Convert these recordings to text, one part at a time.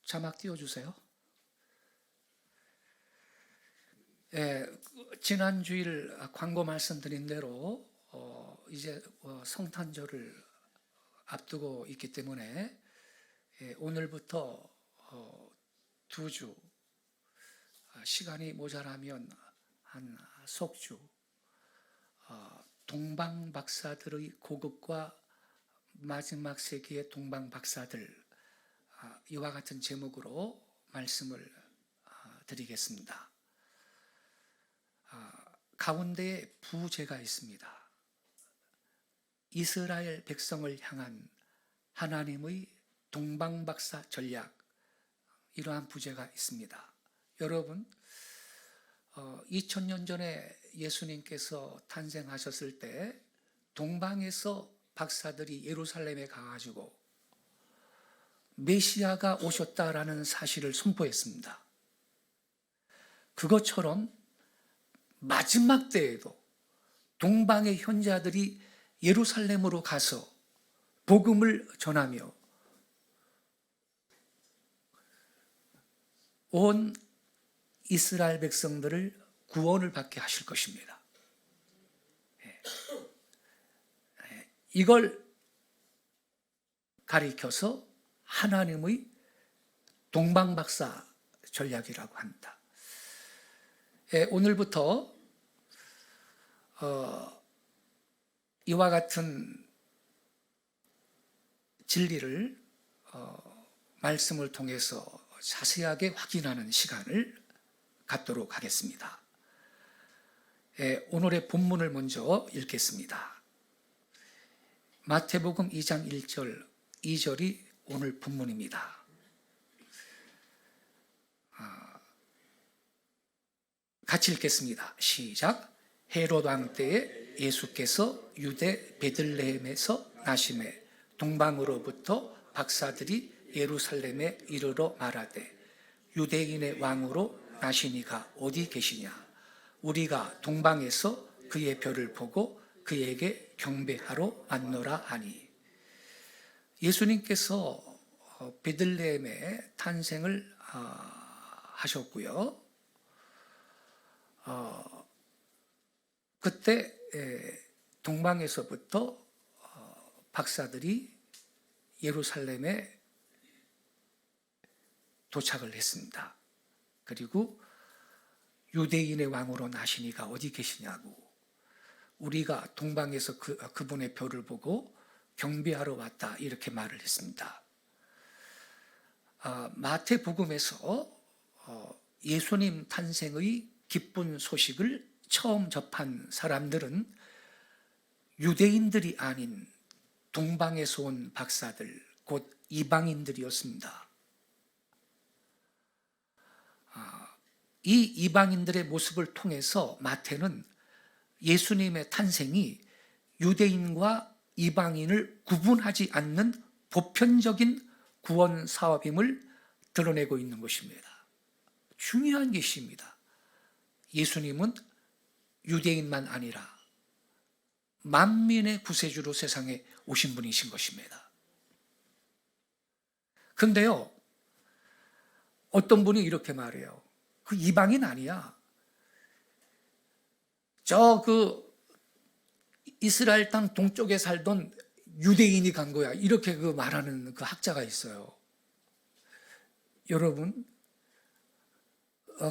자막 띄워주세요. 예, 지난 주일 광고 말씀드린 대로 이제 성탄절을 앞두고 있기 때문에 오늘부터 2주, 시간이 모자라면 한 석주, 동방박사들의 고국과 마지막 세기의 동방박사들, 이와 같은 제목으로 말씀을 드리겠습니다. 가운데에 부제가 있습니다. 이스라엘 백성을 향한 하나님의 동방박사 전략, 이러한 부제가 있습니다. 여러분, 2000년 전에 예수님께서 탄생하셨을 때 동방에서 박사들이 예루살렘에 가가지고 메시아가 오셨다라는 사실을 선포했습니다. 그것처럼 마지막 때에도 동방의 현자들이 예루살렘으로 가서 복음을 전하며 온 이스라엘 백성들을 구원을 받게 하실 것입니다. 이걸 가리켜서 하나님의 동방박사 전략이라고 합니다. 오늘부터 이와 같은 진리를 말씀을 통해서 자세하게 확인하는 시간을 갖도록 하겠습니다. 오늘의 본문을 먼저 읽겠습니다. 마태복음 2장 1절, 2절이 오늘 본문입니다. 같이 읽겠습니다. 시작. 헤롯 왕 때에 예수께서 유대 베들레헴에서 나심에 동방으로부터 박사들이 예루살렘에 이르러 말하되 유대인의 왕으로 나시니가 어디 계시냐? 우리가 동방에서 그의 별을 보고 그에게 경배하러 왔노라 하니. 예수님께서 베들레헴에 탄생을 하셨고요. 그때 동방에서부터 박사들이 예루살렘에 도착을 했습니다. 그리고 유대인의 왕으로 나시니가 어디 계시냐고, 우리가 동방에서 그분의 별을 보고 경배하러 왔다, 이렇게 말을 했습니다. 마태복음에서 예수님 탄생의 기쁜 소식을 처음 접한 사람들은 유대인들이 아닌 동방에서 온 박사들, 곧 이방인들이었습니다. 이 이방인들의 모습을 통해서 마태는 예수님의 탄생이 유대인과 이방인을 구분하지 않는 보편적인 구원 사업임을 드러내고 있는 것입니다. 중요한 것입니다. 예수님은 유대인만 아니라 만민의 구세주로 세상에 오신 분이신 것입니다. 근데요, 어떤 분이 이렇게 말해요. 그 이방인 아니야. 이스라엘 땅 동쪽에 살던 유대인이 간 거야. 이렇게 말하는 그 학자가 있어요. 여러분,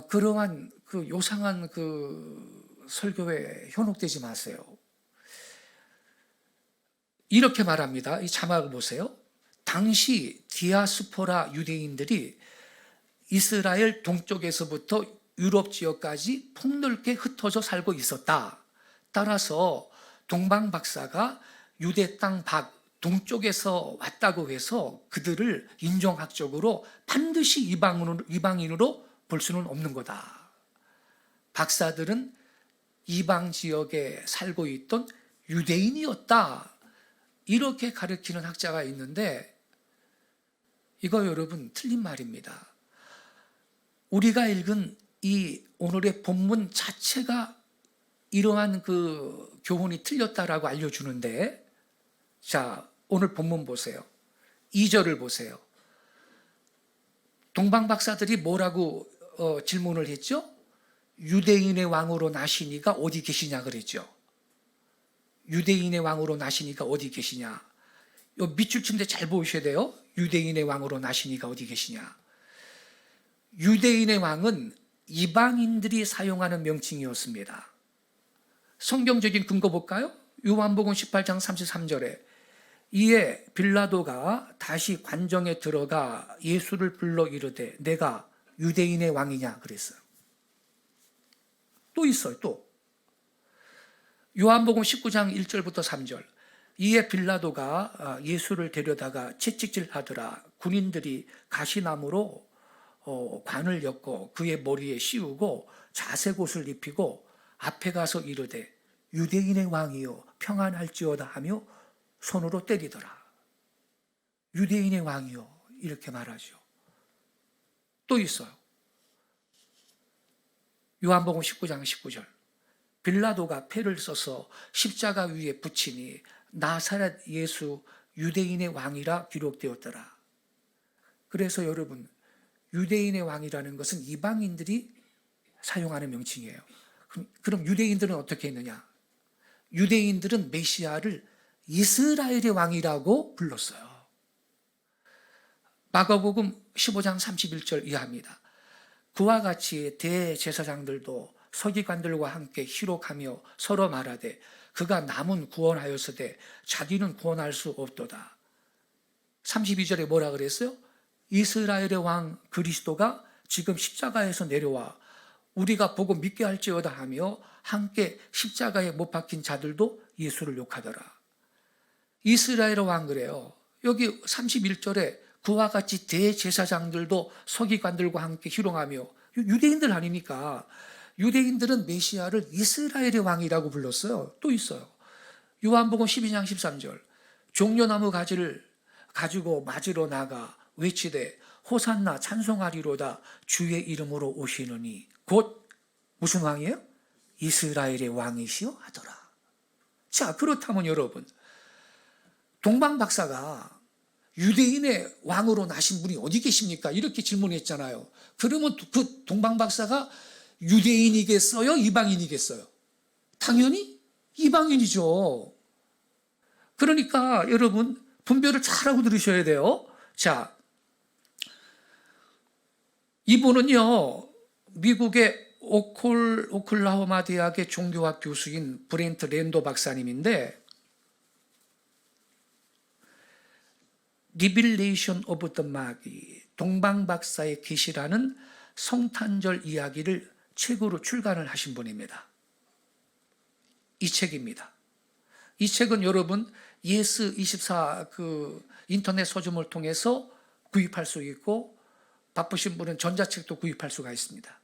그러한 요상한 설교에 현혹되지 마세요. 이렇게 말합니다. 이 자막을 보세요. 당시 디아스포라 유대인들이 이스라엘 동쪽에서부터 유럽 지역까지 폭넓게 흩어져 살고 있었다. 따라서 동방 박사가 유대 땅 동쪽에서 왔다고 해서 그들을 인종학적으로 반드시 이방인으로 볼 수는 없는 거다. 박사들은 이방 지역에 살고 있던 유대인이었다. 이렇게 가르치는 학자가 있는데, 이거 여러분 틀린 말입니다. 우리가 읽은 이 오늘의 본문 자체가 이러한 교훈이 틀렸다라고 알려주는데, 자, 오늘 본문 보세요. 2절을 보세요. 동방 박사들이 뭐라고 질문을 했죠? 유대인의 왕으로 나시니가 어디 계시냐 그랬죠. 유대인의 왕으로 나시니가 어디 계시냐. 요 밑줄 치는데 잘 보셔야 돼요. 유대인의 왕으로 나시니가 어디 계시냐. 유대인의 왕은 이방인들이 사용하는 명칭이었습니다. 성경적인 근거 볼까요? 요한복음 18장 33절에 이에 빌라도가 다시 관정에 들어가 예수를 불러 이르되 내가 유대인의 왕이냐 그랬어요. 또 있어요. 또 요한복음 19장 1절부터 3절 이에 빌라도가 예수를 데려다가 채찍질하더라. 군인들이 가시나무로 관을 엮고 그의 머리에 씌우고 자색옷을 입히고 앞에 가서 이르되 유대인의 왕이요 평안할지어다 하며 손으로 때리더라. 유대인의 왕이요 이렇게 말하죠. 또 있어요. 요한복음 19장 19절 빌라도가 패를 써서 십자가 위에 붙이니 나사렛 예수 유대인의 왕이라 기록되었더라. 그래서 여러분 유대인의 왕이라는 것은 이방인들이 사용하는 명칭이에요. 그럼 유대인들은 어떻게 했느냐? 유대인들은 메시아를 이스라엘의 왕이라고 불렀어요. 마가복음 15장 31절 이하입니다. 그와 같이 대제사장들도 서기관들과 함께 희록하며 서로 말하되 그가 남은 구원하였으되 자기는 구원할 수 없도다. 32절에 뭐라 그랬어요? 이스라엘의 왕 그리스도가 지금 십자가에서 내려와 우리가 보고 믿게 할지어다 하며 함께 십자가에 못 박힌 자들도 예수를 욕하더라. 이스라엘의 왕 그래요. 여기 31절에 그와 같이 대제사장들도 서기관들과 함께 희롱하며 유대인들 아니니까 유대인들은 메시아를 이스라엘의 왕이라고 불렀어요. 또 있어요. 요한복음 12장 13절 종려나무 가지를 가지고 맞으러 나가 외치되 호산나 찬송하리로다 주의 이름으로 오시느니 곧 무슨 왕이에요? 이스라엘의 왕이시여 하더라. 자, 그렇다면 여러분 동방 박사가 유대인의 왕으로 나신 분이 어디 계십니까? 이렇게 질문했잖아요. 그러면 그 동방 박사가 유대인이겠어요? 이방인이겠어요? 당연히 이방인이죠. 그러니까 여러분 분별을 잘하고 들으셔야 돼요. 자, 이분은요 미국의 오클라호마 대학의 종교학 교수인 브렌트 랜도 박사님인데 Revelation of the Magi 동방 박사의 계시라는 성탄절 이야기를 책으로 출간을 하신 분입니다. 이 책입니다. 이 책은 여러분 예스24 그 인터넷 서점을 통해서 구입할 수 있고 바쁘신 분은 전자책도 구입할 수가 있습니다.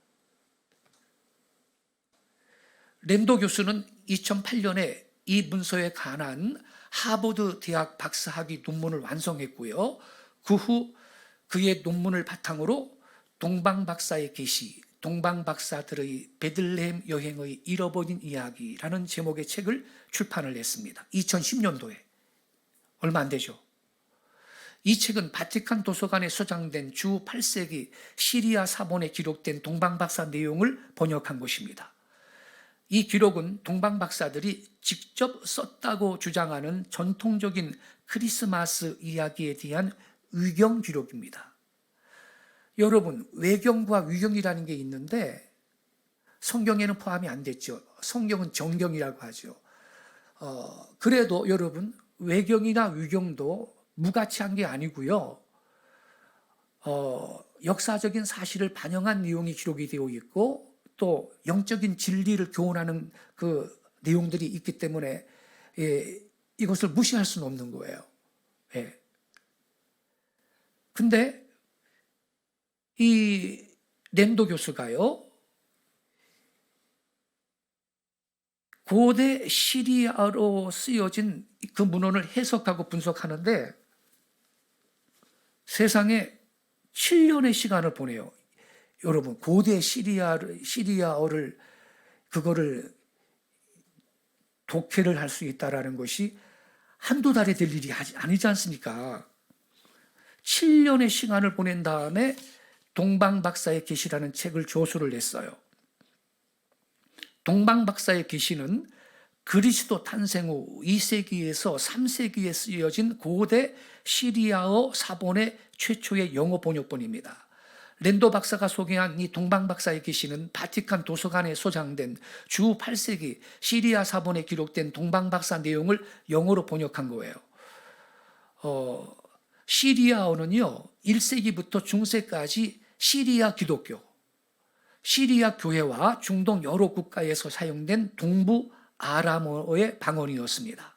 랜도 교수는 2008년에 이 문서에 관한 하버드 대학 박사학위 논문을 완성했고요. 그 후 그의 논문을 바탕으로 동방 박사의 계시, 동방 박사들의 베들레헴 여행의 잃어버린 이야기라는 제목의 책을 출판을 했습니다. 2010년도에. 얼마 안 되죠. 이 책은 바티칸 도서관에 소장된 주 8세기 시리아 사본에 기록된 동방 박사 내용을 번역한 것입니다. 이 기록은 동방 박사들이 직접 썼다고 주장하는 전통적인 크리스마스 이야기에 대한 위경 기록입니다. 여러분, 외경과 위경이라는 게 있는데 성경에는 포함이 안 됐죠. 성경은 정경이라고 하죠. 그래도 여러분, 외경이나 위경도 무가치한 게 아니고요. 역사적인 사실을 반영한 내용이 기록이 되어 있고 또 영적인 진리를 교훈하는 그 내용들이 있기 때문에 이것을 무시할 수는 없는 거예요. 근데 이 랜도 교수가요, 고대 시리아로 쓰여진 그 문헌을 해석하고 분석하는데 세상에 7년의 시간을 보내요. 여러분, 고대 시리아어를 그거를 독해를 할 수 있다라는 것이 한두 달에 될 일이 아니지 않습니까? 7년의 시간을 보낸 다음에 동방박사의 계시라는 책을 조수를 냈어요. 동방박사의 계시는 그리스도 탄생 후 2세기에서 3세기에 쓰여진 고대 시리아어 사본의 최초의 영어 번역본입니다. 랜도 박사가 소개한 이 동방박사의 계시는 바티칸 도서관에 소장된 주 8세기 시리아 사본에 기록된 동방박사 내용을 영어로 번역한 거예요. 시리아어는요, 1세기부터 중세까지 시리아 기독교, 시리아 교회와 중동 여러 국가에서 사용된 동부 아람어의 방언이었습니다.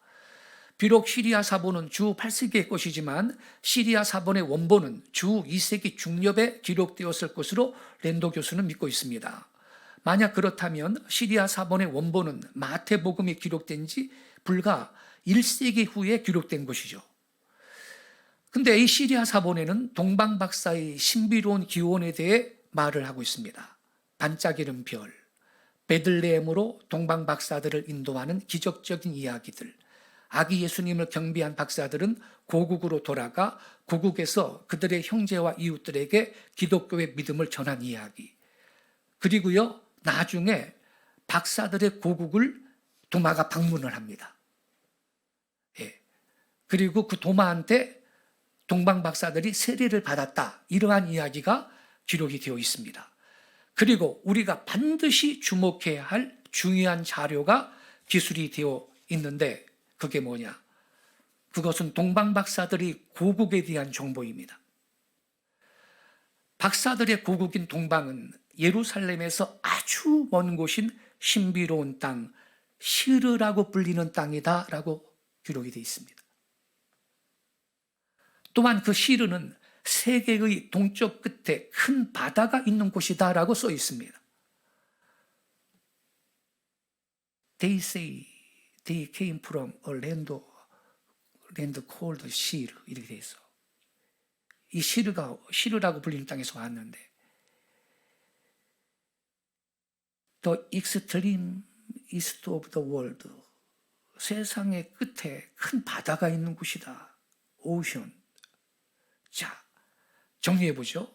비록 시리아 사본은 주 8세기의 것이지만 시리아 사본의 원본은 주 2세기 중엽에 기록되었을 것으로 랜도 교수는 믿고 있습니다. 만약 그렇다면 시리아 사본의 원본은 마태복음에 기록된 지 불과 1세기 후에 기록된 것이죠. 근데 이 시리아 사본에는 동방박사의 신비로운 기원에 대해 말을 하고 있습니다. 반짝이는 별, 베들레헴으로 동방박사들을 인도하는 기적적인 이야기들, 아기 예수님을 경비한 박사들은 고국으로 돌아가 고국에서 그들의 형제와 이웃들에게 기독교의 믿음을 전한 이야기, 그리고요, 나중에 박사들의 고국을 도마가 방문을 합니다. 예. 그리고 그 도마한테 동방박사들이 세례를 받았다, 이러한 이야기가 기록이 되어 있습니다. 그리고 우리가 반드시 주목해야 할 중요한 자료가 기술이 되어 있는데 그게 뭐냐? 그것은 동방박사들이 고국에 대한 정보입니다. 박사들의 고국인 동방은 예루살렘에서 아주 먼 곳인 신비로운 땅, 시르라고 불리는 땅이다라고 기록이 되어 있습니다. 또한 그 시르는 세계의 동쪽 끝에 큰 바다가 있는 곳이다라고 써 있습니다. They say they came from a land called 시르, 이렇게 돼 있어. 이 시르라고 불리는 땅에서 왔는데, The extreme east of the world, 세상의 끝에 큰 바다가 있는 곳이다. 오션. 자, 정리해보죠.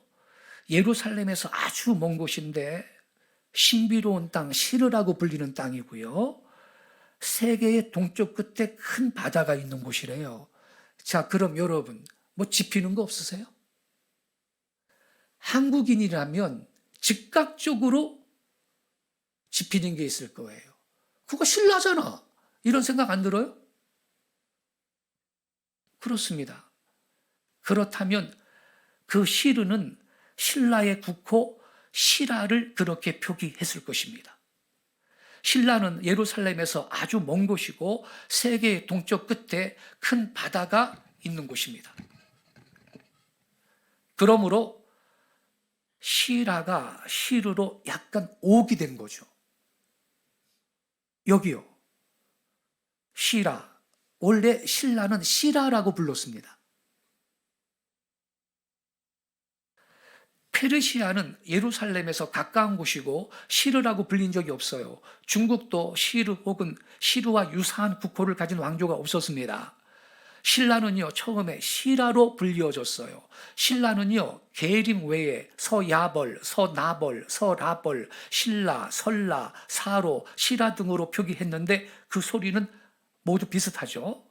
예루살렘에서 아주 먼 곳인데 신비로운 땅, 시르라고 불리는 땅이고요. 세계의 동쪽 끝에 큰 바다가 있는 곳이래요. 자, 그럼 여러분, 뭐 짚히는 거 없으세요? 한국인이라면 즉각적으로 짚히는 게 있을 거예요. 그거 신라잖아. 이런 생각 안 들어요? 그렇습니다. 그렇다면 그 시르는 신라의 국호 시라를 그렇게 표기했을 것입니다. 신라는 예루살렘에서 아주 먼 곳이고 세계의 동쪽 끝에 큰 바다가 있는 곳입니다. 그러므로 시라가 시르로 약간 오기된 거죠. 여기요. 시라. 원래 신라는 시라라고 불렀습니다. 페르시아는 예루살렘에서 가까운 곳이고 시르라고 불린 적이 없어요. 중국도 시르 혹은 시르와 유사한 국호를 가진 왕조가 없었습니다. 신라는요, 처음에 시라로 불리어졌어요. 신라는요, 계림 외에 서야벌, 서나벌, 서라벌, 신라, 설라, 사로, 시라 등으로 표기했는데 그 소리는 모두 비슷하죠.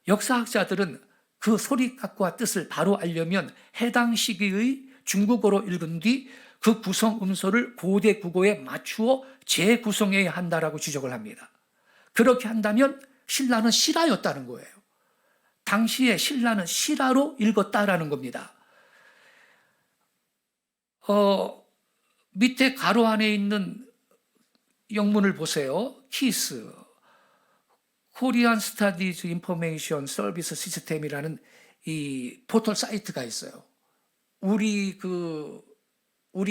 역사학자들은 그 소리값과 뜻을 바로 알려면 해당 시기의 중국어로 읽은 뒤 그 구성 음소를 고대 국어에 맞추어 재구성해야 한다라고 지적을 합니다. 그렇게 한다면 신라는 시라였다는 거예요. 당시에 신라는 시라로 읽었다라는 겁니다. 밑에 가로 안에 있는 영문을 보세요. 키스, Korean Studies Information Service System이라는 이 포털 사이트가 있어요. 우리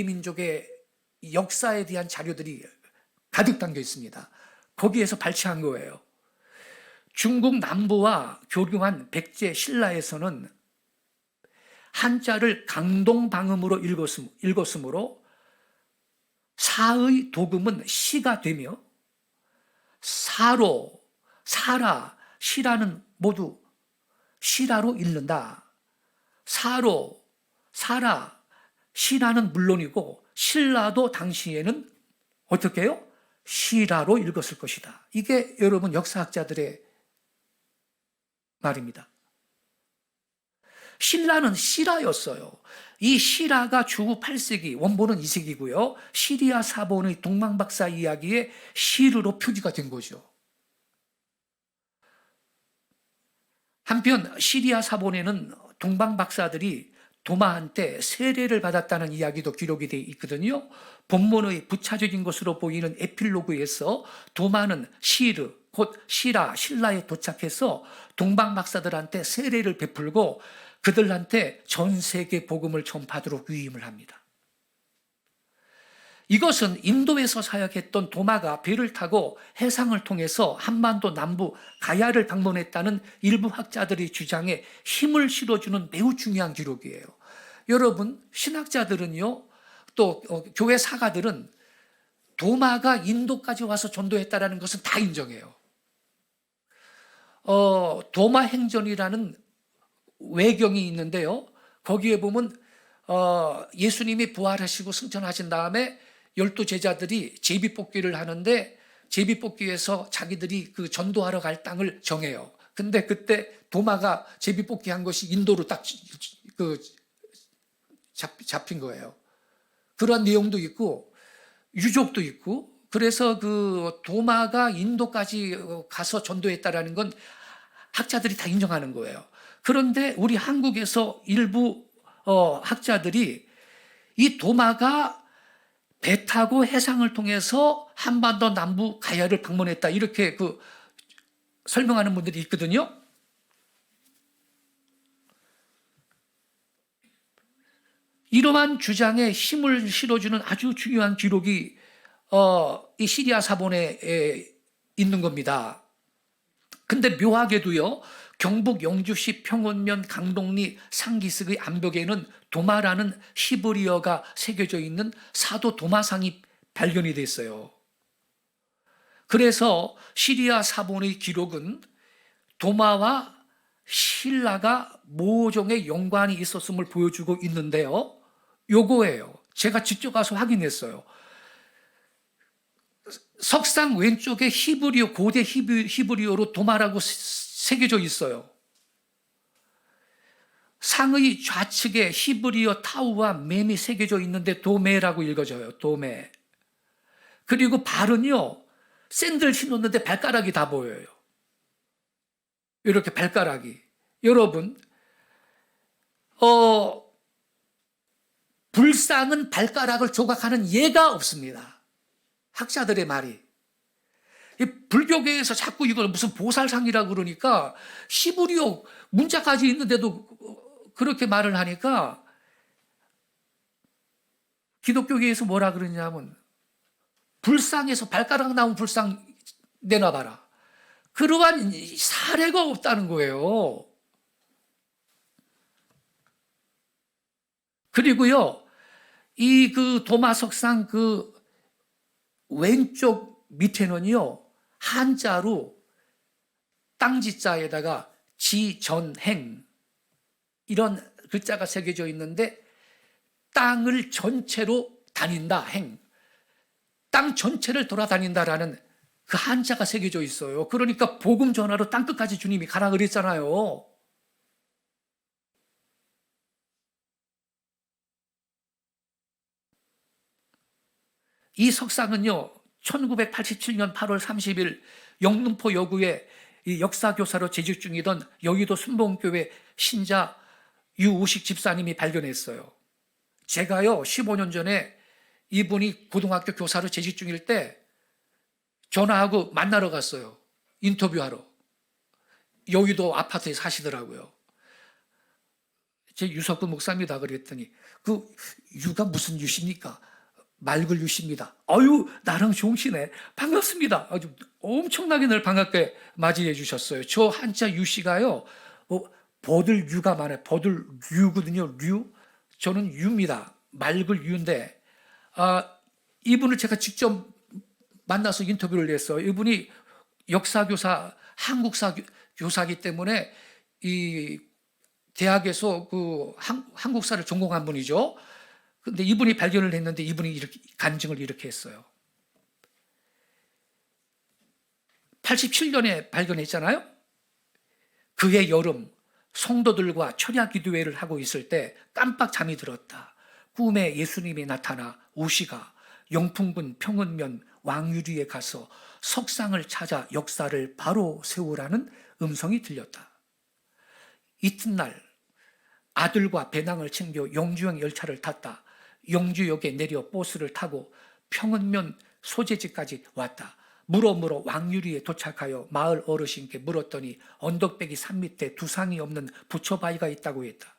민족의 역사에 대한 자료들이 가득 담겨 있습니다. 거기에서 발췌한 거예요. 중국 남부와 교류한 백제 신라에서는 한자를 강동방음으로 읽었으므로 사의 도금은 시가 되며 사로, 사라, 시라는 모두 시라로 읽는다. 사로, 사라, 신하는 물론이고 신라도 당시에는 어떻게 해요? 시라로 읽었을 것이다. 이게 여러분 역사학자들의 말입니다. 신라는 시라였어요. 이 시라가 주후 8세기, 원본은 2세기고요. 시리아 사본의 동방박사 이야기에 시르로 표기가 된 거죠. 한편 시리아 사본에는 동방박사들이 도마한테 세례를 받았다는 이야기도 기록이 되어 있거든요. 본문의 부차적인 것으로 보이는 에필로그에서 도마는 시르, 곧 시라, 신라에 도착해서 동방박사들한테 세례를 베풀고 그들한테 전 세계 복음을 전파하도록 위임을 합니다. 이것은 인도에서 사역했던 도마가 배를 타고 해상을 통해서 한반도 남부 가야를 방문했다는 일부 학자들의 주장에 힘을 실어주는 매우 중요한 기록이에요. 여러분, 신학자들은요, 또 교회 사가들은 도마가 인도까지 와서 전도했다는 것은 다 인정해요. 도마 행전이라는 외경이 있는데요. 거기에 보면 예수님이 부활하시고 승천하신 다음에 12 제자들이 제비뽑기를 하는데 제비뽑기에서 자기들이 그 전도하러 갈 땅을 정해요. 근데 그때 도마가 제비뽑기 한 것이 인도로 딱 잡힌 거예요. 그런 내용도 있고 유족도 있고, 그래서 그 도마가 인도까지 가서 전도했다라는 건 학자들이 다 인정하는 거예요. 그런데 우리 한국에서 일부 학자들이 이 도마가 배 타고 해상을 통해서 한반도 남부 가야를 방문했다, 이렇게 설명하는 분들이 있거든요. 이러한 주장에 힘을 실어주는 아주 중요한 기록이 이 시리아 사본에 있는 겁니다. 근데 묘하게도요, 경북 영주시 평원면 강동리 상기슭의 암벽에는 도마라는 히브리어가 새겨져 있는 사도 도마상이 발견이 됐어요. 그래서 시리아 사본의 기록은 도마와 신라가 모종의 연관이 있었음을 보여주고 있는데요. 요거예요. 제가 직접 가서 확인했어요. 석상 왼쪽에 히브리어, 고대 히브리어로 도마라고 새겨져 있어요. 상의 좌측에 히브리어 타우와 맴이 새겨져 있는데 도매라고 읽어져요. 도매. 그리고 발은요, 샌들 신었는데 발가락이 다 보여요. 이렇게 발가락이. 여러분, 불상은 발가락을 조각하는 예가 없습니다. 학자들의 말이. 불교계에서 자꾸 이걸 무슨 보살상이라고 그러니까 히브리어 문자까지 있는데도 그렇게 말을 하니까 기독교계에서 뭐라 그러냐면 불상에서 발가락 나온 불상 내놔봐라. 그러한 사례가 없다는 거예요. 그리고요, 이 도마석상 왼쪽 밑에는요, 한자로 땅지자에다가 지전행 이런 글자가 새겨져 있는데, 땅을 전체로 다닌다, 행. 땅 전체를 돌아다닌다라는 그 한자가 새겨져 있어요. 그러니까 복음 전하러 땅끝까지 주님이 가라 그랬잖아요. 이 석상은요, 1987년 8월 30일 영등포 여구에 이 역사교사로 재직 중이던 여의도 순복음교회 신자 유우식 집사님이 발견했어요. 제가요, 15년 전에 이분이 고등학교 교사로 재직 중일 때 전화하고 만나러 갔어요. 인터뷰하러. 여의도 아파트에 사시더라고요. 제 유석구 목사입니다. 그랬더니 그 유가 무슨 유십니까? 맑을 유씨입니다. 아유, 나랑 좋으시네. 반갑습니다. 아주 엄청나게 늘 반갑게 맞이해 주셨어요. 저 한자 유씨가요, 버들 유가 많아요. 버들 유거든요. 류. 저는 유입니다. 맑을 유인데, 이분을 제가 직접 만나서 인터뷰를 했어요. 이분이 역사교사, 한국사 교사이기 때문에 이 대학에서 한국사를 전공한 분이죠. 근데 이분이 발견을 했는데 이분이 이렇게 간증을 이렇게 했어요. 87년에 발견했잖아요. 그해 여름 성도들과 철야 기도회를 하고 있을 때 깜빡 잠이 들었다. 꿈에 예수님이 나타나 오시가 영풍군 평은면 왕유리에 가서 석상을 찾아 역사를 바로 세우라는 음성이 들렸다. 이튿날 아들과 배낭을 챙겨 영주형 열차를 탔다. 영주역에 내려 버스를 타고 평은면 소재지까지 왔다. 물어 왕유리에 도착하여 마을 어르신께 물었더니 언덕배기 산 밑에 두상이 없는 부처바위가 있다고 했다.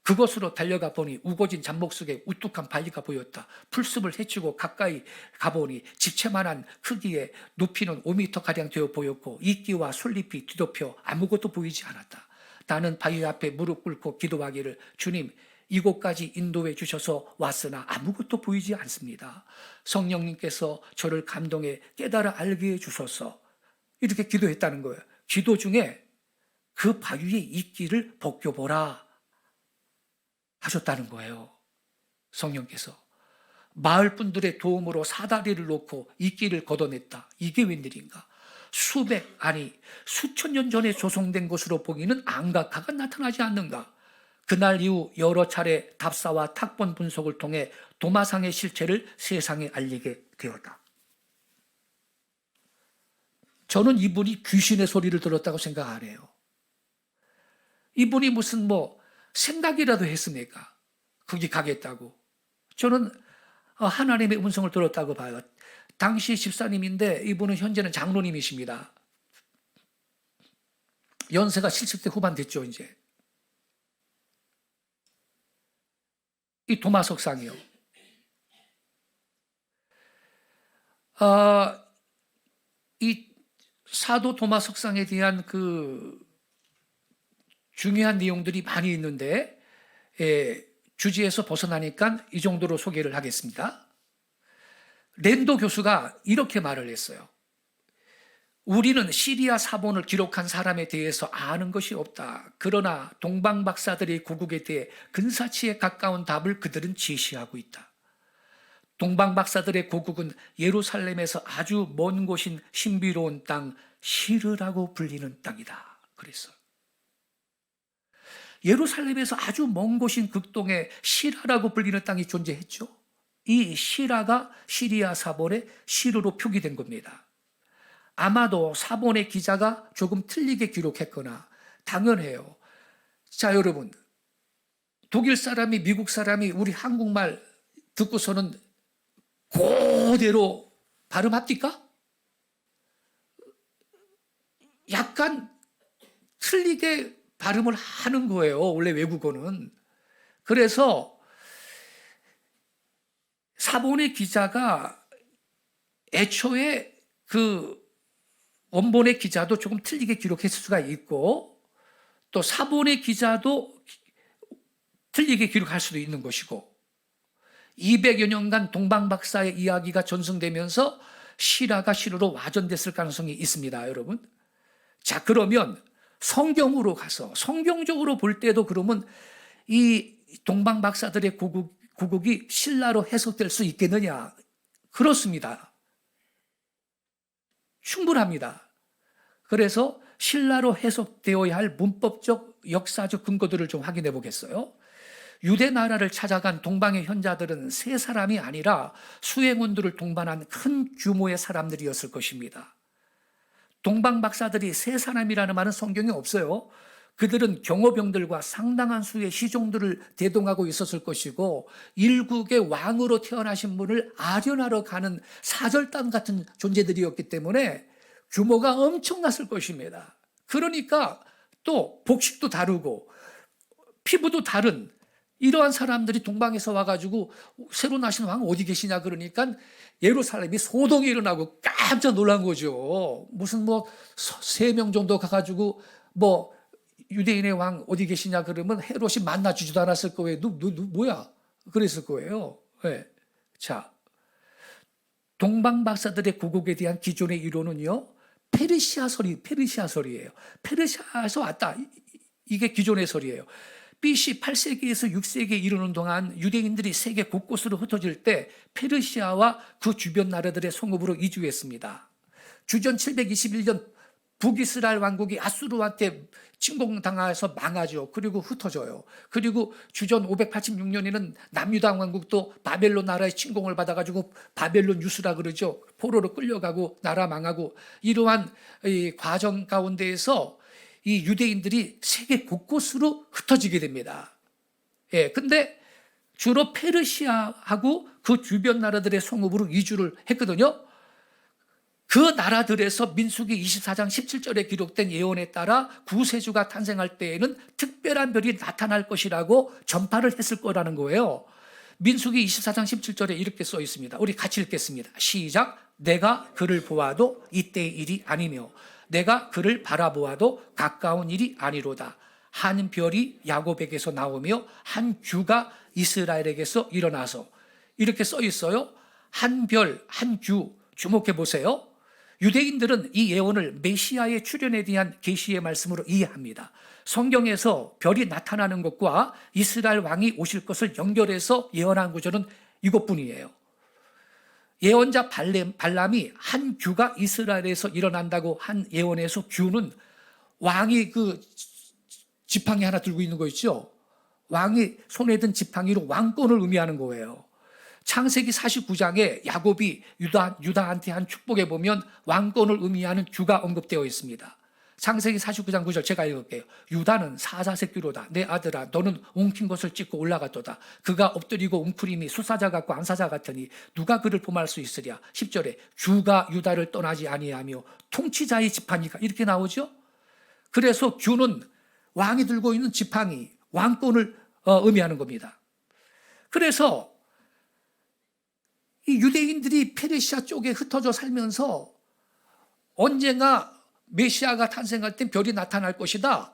그곳으로 달려가 보니 우거진 잡목 속에 우뚝한 바위가 보였다. 풀숲을 헤치고 가까이 가보니 집채만한 크기에 높이는 5m가량 되어 보였고 이끼와 솔잎이 뒤덮여 아무것도 보이지 않았다. 나는 바위 앞에 무릎 꿇고 기도하기를 주님 이곳까지 인도해 주셔서 왔으나 아무것도 보이지 않습니다. 성령님께서 저를 감동해 깨달아 알게 해주셔서 이렇게 기도했다는 거예요. 기도 중에 그 바위의 이끼를 벗겨보라 하셨다는 거예요. 성령께서 마을 분들의 도움으로 사다리를 놓고 이끼를 걷어냈다. 이게 웬일인가? 수백 아니 수천 년 전에 조성된 것으로 보이는 안각화가 나타나지 않는가? 그날 이후 여러 차례 답사와 탁본 분석을 통해 도마상의 실체를 세상에 알리게 되었다. 저는 이분이 귀신의 소리를 들었다고 생각 안 해요. 이분이 무슨 생각이라도 했습니까? 거기 가겠다고. 저는 하나님의 음성을 들었다고 봐요. 당시 집사님인데 이분은 현재는 장로님이십니다. 연세가 70대 후반 됐죠, 이제. 이 도마석상이요. 이 사도 도마석상에 대한 그 중요한 내용들이 많이 있는데 주제에서 벗어나니까 이 정도로 소개를 하겠습니다. 랜도 교수가 이렇게 말을 했어요. 우리는 시리아 사본을 기록한 사람에 대해서 아는 것이 없다. 그러나 동방 박사들의 고국에 대해 근사치에 가까운 답을 그들은 제시하고 있다. 동방 박사들의 고국은 예루살렘에서 아주 먼 곳인 신비로운 땅 시르라고 불리는 땅이다. 그랬어요. 예루살렘에서 아주 먼 곳인 극동에 시라라고 불리는 땅이 존재했죠. 이 시라가 시리아 사본의 시르로 표기된 겁니다. 아마도 사본의 기자가 조금 틀리게 기록했거나 당연해요. 자, 여러분, 독일 사람이 미국 사람이 우리 한국말 듣고서는 그대로 발음합니까? 약간 틀리게 발음을 하는 거예요. 원래 외국어는. 그래서 사본의 기자가 애초에 그 원본의 기자도 조금 틀리게 기록했을 수가 있고 또 사본의 기자도 틀리게 기록할 수도 있는 것이고 200여 년간 동방박사의 이야기가 전승되면서 시라가 시르로 와전됐을 가능성이 있습니다, 여러분. 자, 그러면 성경으로 가서 성경적으로 볼 때도 그러면 이 동방박사들의 고국이 신라로 해석될 수 있겠느냐? 그렇습니다. 충분합니다. 그래서 신라로 해석되어야 할 문법적, 역사적 근거들을 좀 확인해 보겠어요. 유대 나라를 찾아간 동방의 현자들은 세 사람이 아니라 수행원들을 동반한 큰 규모의 사람들이었을 것입니다. 동방 박사들이 세 사람이라는 말은 성경에 없어요. 그들은 경호병들과 상당한 수의 시종들을 대동하고 있었을 것이고 일국의 왕으로 태어나신 분을 아련하러 가는 사절단 같은 존재들이었기 때문에 규모가 엄청났을 것입니다. 그러니까 또 복식도 다르고 피부도 다른 이러한 사람들이 동방에서 와가지고 새로 나신 왕 어디 계시냐 그러니까 예루살렘이 소동이 일어나고 깜짝 놀란 거죠. 무슨 3명 정도 가가지고 유대인의 왕 어디 계시냐 그러면 헤롯이 만나주지도 않았을 거예요. 뭐야? 그랬을 거예요. 네. 자, 동방 박사들의 고국에 대한 기존의 이론은요, 페르시아설이에요. 페르시아에서 왔다. 이게 기존의 설이에요. BC 8세기에서 6세기에 이르는 동안 유대인들이 세계 곳곳으로 흩어질 때 페르시아와 그 주변 나라들의 성읍으로 이주했습니다. 주전 721년 북이스라엘 왕국이 아수르한테 침공당해서 망하죠. 그리고 흩어져요. 그리고 주전 586년에는 남유다 왕국도 바벨론 나라의 침공을 받아가지고 바벨론 유수라 그러죠. 포로로 끌려가고 나라 망하고, 이러한 이 과정 가운데에서 이 유대인들이 세계 곳곳으로 흩어지게 됩니다. 예, 근데 주로 페르시아하고 그 주변 나라들의 성읍으로 이주를 했거든요. 그 나라들에서 민수기 24장 17절에 기록된 예언에 따라 구세주가 탄생할 때에는 특별한 별이 나타날 것이라고 전파를 했을 거라는 거예요. 민수기 24장 17절에 이렇게 써 있습니다. 우리 같이 읽겠습니다. 시작. 내가 그를 보아도 이때의 일이 아니며 내가 그를 바라보아도 가까운 일이 아니로다. 한 별이 야곱에게서 나오며 한 규가 이스라엘에게서 일어나서, 이렇게 써 있어요. 한 별, 한 규. 주목해 보세요. 유대인들은 이 예언을 메시아의 출현에 대한 계시의 말씀으로 이해합니다. 성경에서 별이 나타나는 것과 이스라엘 왕이 오실 것을 연결해서 예언한 구절은 이것뿐이에요. 예언자 발람이 한 규가 이스라엘에서 일어난다고 한 예언에서 규는 왕이 그 지팡이 하나 들고 있는 거 있죠? 왕이 손에 든 지팡이로 왕권을 의미하는 거예요. 창세기 49장에 야곱이 유다한테 한 축복에 보면 왕권을 의미하는 규가 언급되어 있습니다. 창세기 49장 9절 제가 읽을게요. 유다는 사자새끼로다. 내 아들아, 너는 웅킨 것을 찢고 올라갔도다. 그가 엎드리고 웅크림이 수사자 같고 암사자 같으니 누가 그를 범할 수 있으랴. 10절에 규가 유다를 떠나지 아니하며 통치자의 지팡이가, 이렇게 나오죠. 그래서 규는 왕이 들고 있는 지팡이, 왕권을 의미하는 겁니다. 그래서 이 유대인들이 페르시아 쪽에 흩어져 살면서 언젠가 메시아가 탄생할 때 별이 나타날 것이다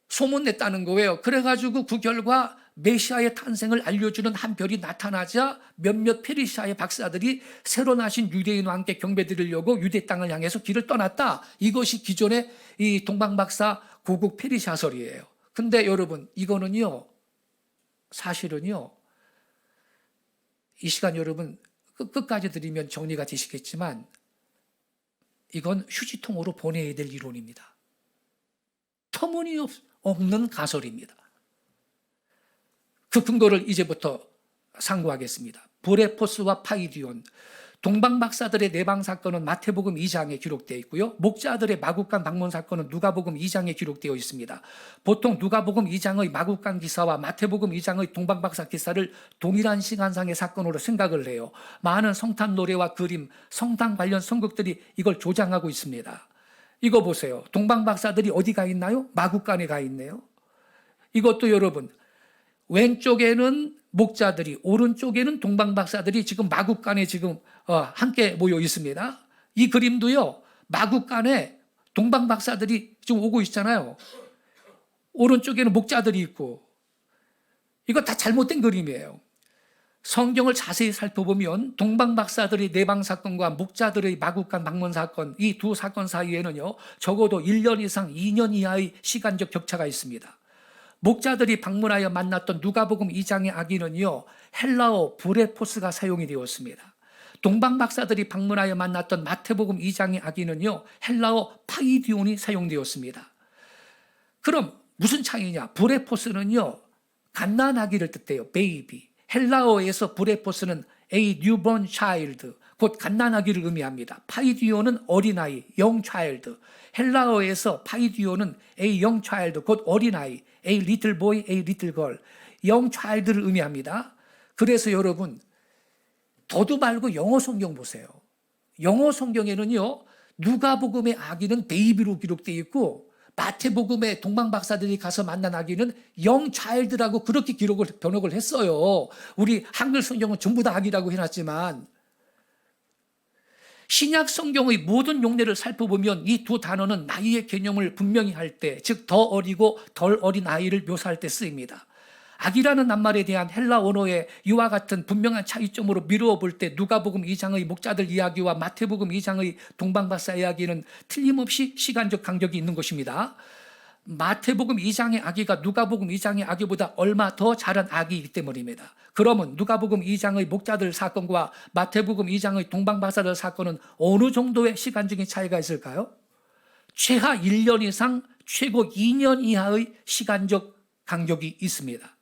소문냈다는 거예요. 그래가지고 그 결과 메시아의 탄생을 알려주는 한 별이 나타나자 몇몇 페르시아의 박사들이 새로 나신 유대인 왕께 경배드리려고 유대 땅을 향해서 길을 떠났다. 이것이 기존의 이 동방박사 고국 페르시아설이에요. 근데 여러분, 이거는요, 사실은요, 이 시간 여러분 끝까지 들으면 정리가 되시겠지만 이건 휴지통으로 보내야 될 이론입니다. 터무니없는 가설입니다. 그 근거를 이제부터 상고하겠습니다. 보레포스와 파이디온, 동방박사들의 내방 사건은 마태복음 2장에 기록되어 있고요. 목자들의 마국간 방문 사건은 누가복음 2장에 기록되어 있습니다. 보통 누가복음 2장의 마국간 기사와 마태복음 2장의 동방박사 기사를 동일한 시간상의 사건으로 생각을 해요. 많은 성탄 노래와 그림, 성탄 관련 선곡들이 이걸 조장하고 있습니다. 이거 보세요. 동방박사들이 어디 가 있나요? 마국간에 가 있네요. 이것도 여러분, 왼쪽에는 목자들이, 오른쪽에는 동방박사들이 지금 마국간에 지금 함께 모여 있습니다. 이 그림도요, 마국간에 동방박사들이 지금 오고 있잖아요. 오른쪽에는 목자들이 있고, 이거 다 잘못된 그림이에요. 성경을 자세히 살펴보면 동방박사들의 내방 사건과 목자들의 마국간 방문 사건, 이 두 사건 사이에는요, 적어도 1년 이상 2년 이하의 시간적 격차가 있습니다. 목자들이 방문하여 만났던 누가복음 2장의 아기는요, 헬라어 브레포스가 사용이 되었습니다. 동방박사들이 방문하여 만났던 마태복음 2장의 아기는요, 헬라어 파이디온이 사용되었습니다. 그럼 무슨 차이냐? 브레포스는요, 갓난아기를 뜻해요. 베이비. 헬라어에서 브레포스는 a newborn child, 곧 갓난아기를 의미합니다. 파이디온은 어린아이, young child. 헬라어에서 파이디온은 a young child, 곧 어린아이, a little boy, a little girl, young child를 의미합니다. 그래서 여러분, 더도 말고 영어 성경 보세요. 영어 성경에는요, 누가복음의 아기는 베이비로 기록되어 있고, 마태복음의 동방박사들이 가서 만난 아기는 young child라고 그렇게 번역을 했어요. 우리 한글 성경은 전부 다 아기라고 해놨지만, 신약 성경의 모든 용례를 살펴보면 이 두 단어는 나이의 개념을 분명히 할 때, 즉 더 어리고 덜 어린 아이를 묘사할 때 쓰입니다. 아기라는 낱말에 대한 헬라 언어의 이와 같은 분명한 차이점으로 미루어 볼 때 누가복음 2장의 목자들 이야기와 마태복음 2장의 동방박사 이야기는 틀림없이 시간적 간격이 있는 것입니다. 마태복음 2장의 아기가 누가복음 2장의 아기보다 얼마 더 자란 아기이기 때문입니다. 그러면 누가복음 2장의 목자들 사건과 마태복음 2장의 동방박사들 사건은 어느 정도의 시간적인 차이가 있을까요? 최하 1년 이상, 최고 2년 이하의 시간적 간격이 있습니다.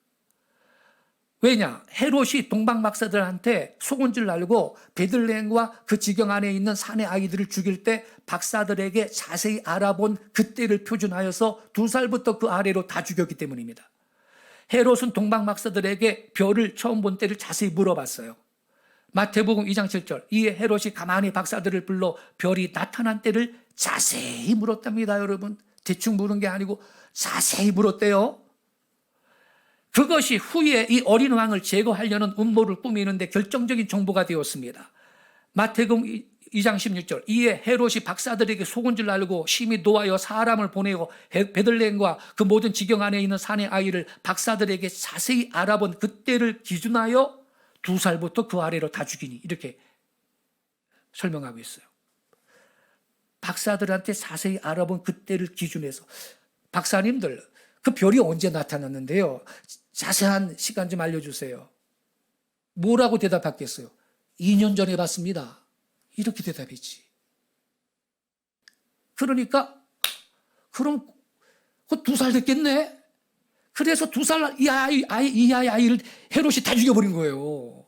왜냐? 헤롯이 동방박사들한테 속은줄 알고 베들레헴과 그 지경 안에 있는 산의 아이들을 죽일 때 박사들에게 자세히 알아본 그때를 표준하여서 2살부터 그 아래로 다 죽였기 때문입니다. 헤롯은 동방박사들에게 별을 처음 본 때를 자세히 물어봤어요. 마태복음 2장 7절, 이에 헤롯이 가만히 박사들을 불러 별이 나타난 때를 자세히 물었답니다. 여러분, 대충 물은 게 아니고 자세히 물었대요. 그것이 후에 이 어린 왕을 제거하려는 음모를 꾸미는데 결정적인 정보가 되었습니다. 마태복음 2장 16절, 이에 헤롯이 박사들에게 속은 줄 알고 심히 노하여 사람을 보내고 베들레헴과 그 모든 지경 안에 있는 산의 아이를 박사들에게 자세히 알아본 그때를 기준하여 2살부터 그 아래로 다 죽이니, 이렇게 설명하고 있어요. 박사들한테 자세히 알아본 그때를 기준해서. 박사님들, 그 별이 언제 나타났는데요? 자세한 시간 좀 알려주세요. 뭐라고 대답했겠어요? 2년 전에 봤습니다. 이렇게 대답했지. 그러니까 그럼 그 2살 됐겠네? 그래서 2살 이하의 아이를 헤롯이 다 죽여버린 거예요.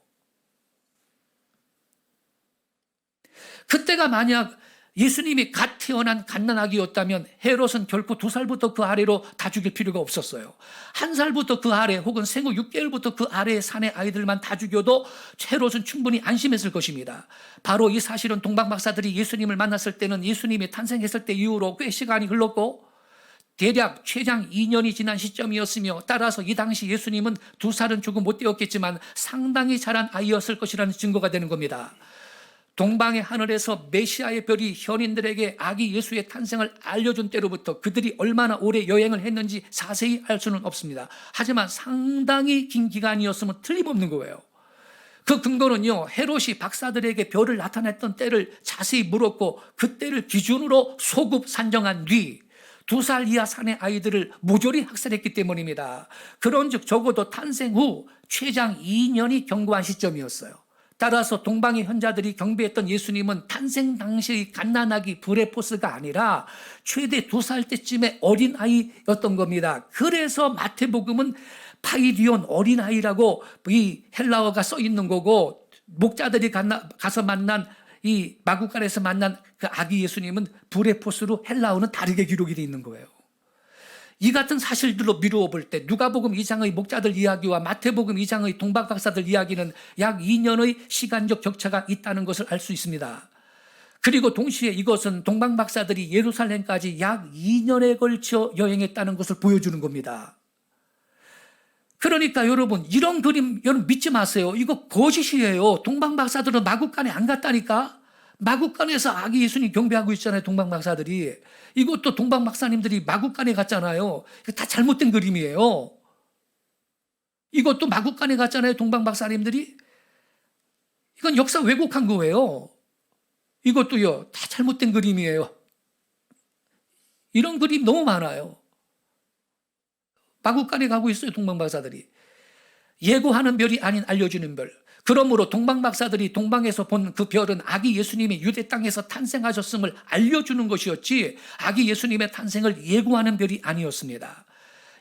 그때가 만약 예수님이 갓 태어난 갓난아기였다면 헤롯은 결코 2살부터 그 아래로 다 죽일 필요가 없었어요. 1살부터 그 아래 혹은 생후 6개월부터 그 아래의 산의 아이들만 다 죽여도 헤롯은 충분히 안심했을 것입니다. 바로 이 사실은 동방박사들이 예수님을 만났을 때는 예수님이 탄생했을 때 이후로 꽤 시간이 흘렀고 대략 최장 2년이 지난 시점이었으며, 따라서 이 당시 예수님은 2살은 조금 못 되었겠지만 상당히 자란 아이였을 것이라는 증거가 되는 겁니다. 동방의 하늘에서 메시아의 별이 현인들에게 아기 예수의 탄생을 알려준 때로부터 그들이 얼마나 오래 여행을 했는지 자세히 알 수는 없습니다. 하지만 상당히 긴 기간이었으면 틀림없는 거예요. 그 근거는요, 헤롯이 박사들에게 별을 나타냈던 때를 자세히 물었고 그때를 기준으로 소급 산정한 뒤 2살 이하 산의 아이들을 모조리 학살했기 때문입니다. 그런즉 적어도 탄생 후 최장 2년이 경과한 시점이었어요. 따라서 동방의 현자들이 경배했던 예수님은 탄생 당시의 갓난아기 브레포스가 아니라 최대 2살 때쯤의 어린아이였던 겁니다. 그래서 마태복음은 파이디온 어린아이라고 이 헬라어가 써 있는 거고, 목자들이 가서 만난 이 마구간에서 만난 그 아기 예수님은 브레포스로 헬라어는 다르게 기록이 되어 있는 거예요. 이 같은 사실들로 미루어 볼 때 누가복음 2장의 목자들 이야기와 마태복음 2장의 동방박사들 이야기는 약 2년의 시간적 격차가 있다는 것을 알 수 있습니다. 그리고 동시에 이것은 동방박사들이 예루살렘까지 약 2년에 걸쳐 여행했다는 것을 보여주는 겁니다. 그러니까 여러분, 이런 그림 여러분 믿지 마세요. 이거 거짓이에요. 동방박사들은 마구간에 안 갔다니까. 마구간에서 아기 예수님 경배하고 있잖아요, 동방박사들이. 이것도 동방박사님들이 마구간에 갔잖아요. 이거 다 잘못된 그림이에요. 이것도 마구간에 갔잖아요, 동방박사님들이. 이건 역사 왜곡한 거예요. 이것도요, 다 잘못된 그림이에요. 이런 그림 너무 많아요. 마구간에 가고 있어요, 동방박사들이. 예고하는 별이 아닌 알려주는 별. 그러므로 동방박사들이 동방에서 본 그 별은 아기 예수님이 유대 땅에서 탄생하셨음을 알려주는 것이었지 아기 예수님의 탄생을 예고하는 별이 아니었습니다.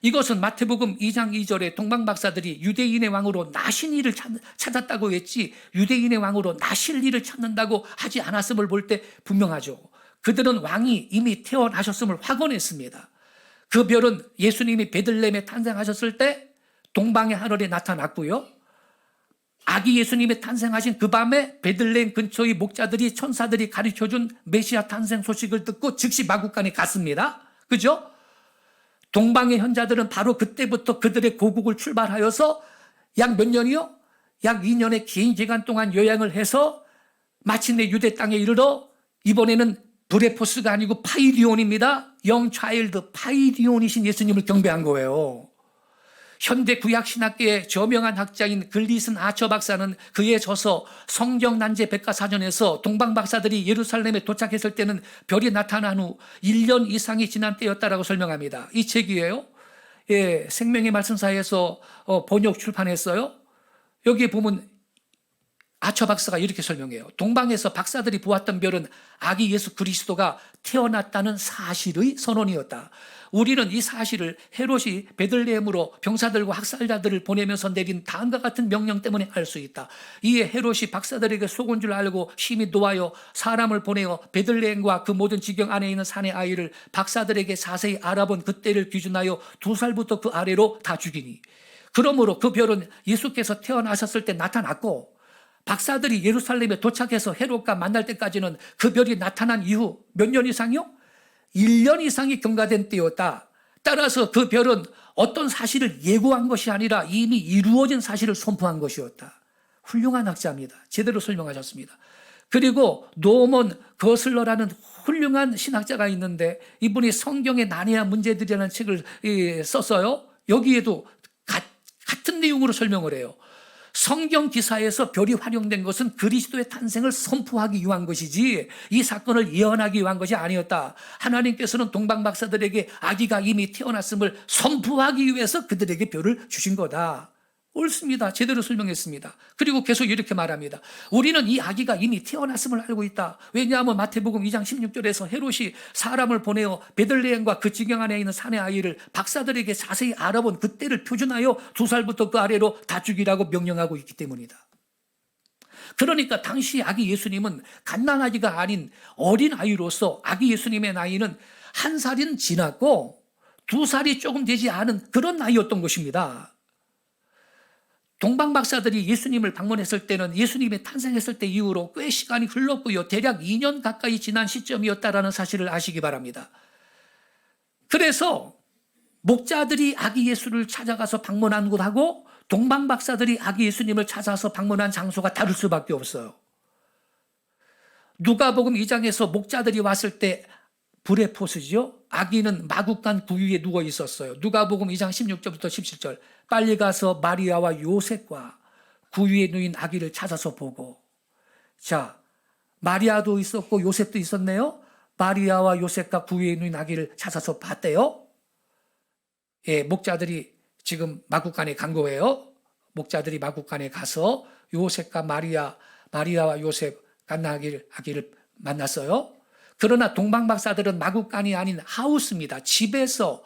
이것은 마태복음 2장 2절에 동방박사들이 유대인의 왕으로 나신 이를 찾았다고 했지 유대인의 왕으로 나실 이를 찾는다고 하지 않았음을 볼 때 분명하죠. 그들은 왕이 이미 태어나셨음을 확언했습니다. 그 별은 예수님이 베들레헴에 탄생하셨을 때 동방의 하늘에 나타났고요. 아기 예수님이 탄생하신 그 밤에 베들레헴 근처의 목자들이 천사들이 가르쳐준 메시아 탄생 소식을 듣고 즉시 마구간에 갔습니다. 그죠? 동방의 현자들은 바로 그때부터 그들의 고국을 출발하여서 약 몇 년이요? 약 2년의 긴 기간 동안 여행을 해서 마침내 유대 땅에 이르러 이번에는 브레포스가 아니고 파이디온입니다. 영 차일드 파이디온이신 예수님을 경배한 거예요. 현대 구약신학계의 저명한 학자인 글리슨 아처 박사는 그에 져서 성경 난제 백과사전에서 동방 박사들이 예루살렘에 도착했을 때는 별이 나타난 후 1년 이상이 지난 때였다라고 설명합니다. 이 책이에요. 예, 생명의 말씀사에서 번역 출판했어요. 여기에 보면 아처 박사가 이렇게 설명해요. 동방에서 박사들이 보았던 별은 아기 예수 그리스도가 태어났다는 사실의 선언이었다. 우리는 이 사실을 헤롯이 베들레헴으로 병사들과 학살자들을 보내면서 내린 다음과 같은 명령 때문에 알 수 있다. 이에 헤롯이 박사들에게 속은 줄 알고 심히 노하여 사람을 보내어 베들레헴과 그 모든 지경 안에 있는 산의 아이를 박사들에게 자세히 알아본 그때를 기준하여 2살부터 그 아래로 다 죽이니. 그러므로 그 별은 예수께서 태어나셨을 때 나타났고 박사들이 예루살렘에 도착해서 헤롯과 만날 때까지는 그 별이 나타난 이후 몇 년 이상이요? 1년 이상이 경과된 때였다. 따라서 그 별은 어떤 사실을 예고한 것이 아니라 이미 이루어진 사실을 선포한 것이었다. 훌륭한 학자입니다. 제대로 설명하셨습니다. 그리고 노먼 거슬러라는 훌륭한 신학자가 있는데 이분이 성경의 난해한 문제들이라는 책을 썼어요. 여기에도 같은 내용으로 설명을 해요. 성경 기사에서 별이 활용된 것은 그리스도의 탄생을 선포하기 위한 것이지 이 사건을 예언하기 위한 것이 아니었다. 하나님께서는 동방 박사들에게 아기가 이미 태어났음을 선포하기 위해서 그들에게 별을 주신 거다. 옳습니다. 제대로 설명했습니다. 그리고 계속 이렇게 말합니다. 우리는 이 아기가 이미 태어났음을 알고 있다. 왜냐하면 마태복음 2장 16절에서 헤롯이 사람을 보내어 베들레헴과 그 지경 안에 있는 산의 아이를 박사들에게 자세히 알아본 그때를 표준하여 2살부터 그 아래로 다 죽이라고 명령하고 있기 때문이다. 그러니까 당시 아기 예수님은 갓난아기가 아닌 어린 아이로서 아기 예수님의 나이는 1살은 지났고 2살이 조금 되지 않은 그런 나이였던 것입니다. 동방 박사들이 예수님을 방문했을 때는 예수님이 탄생했을 때 이후로 꽤 시간이 흘렀고요. 대략 2년 가까이 지난 시점이었다라는 사실을 아시기 바랍니다. 그래서 목자들이 아기 예수를 찾아가서 방문한 곳하고 동방 박사들이 아기 예수님을 찾아서 방문한 장소가 다를 수밖에 없어요. 누가복음 2장에서 목자들이 왔을 때 불의 포스죠. 아기는 마구간 구유에 누워 있었어요. 누가복음 2장 16절부터 17절. 빨리 가서 마리아와 요셉과 구유에 누인 아기를 찾아서 보고. 자, 마리아도 있었고 요셉도 있었네요. 마리아와 요셉과 구유에 누인 아기를 찾아서 봤대요. 예, 목자들이 지금 마구간에 간 거예요. 목자들이 마구간에 가서 요셉과 마리아와 요셉 갓난아기를 만났어요. 그러나 동방 박사들은 마구간이 아닌 하우스입니다. 집에서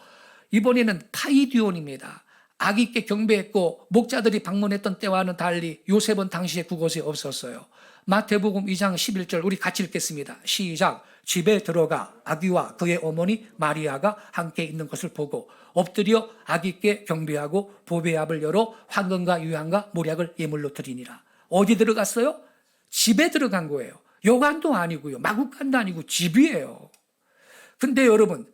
이번에는 파이디온입니다. 아기께 경배했고 목자들이 방문했던 때와는 달리 요셉은 당시에 그곳에 없었어요. 마태복음 2장 11절 우리 같이 읽겠습니다. 시작. 집에 들어가 아기와 그의 어머니 마리아가 함께 있는 것을 보고 엎드려 아기께 경배하고 보배압을 열어 황금과 유향과 모략을 예물로 드리니라. 어디 들어갔어요? 집에 들어간 거예요. 여관도 아니고요. 마구간도 아니고 집이에요. 근데 여러분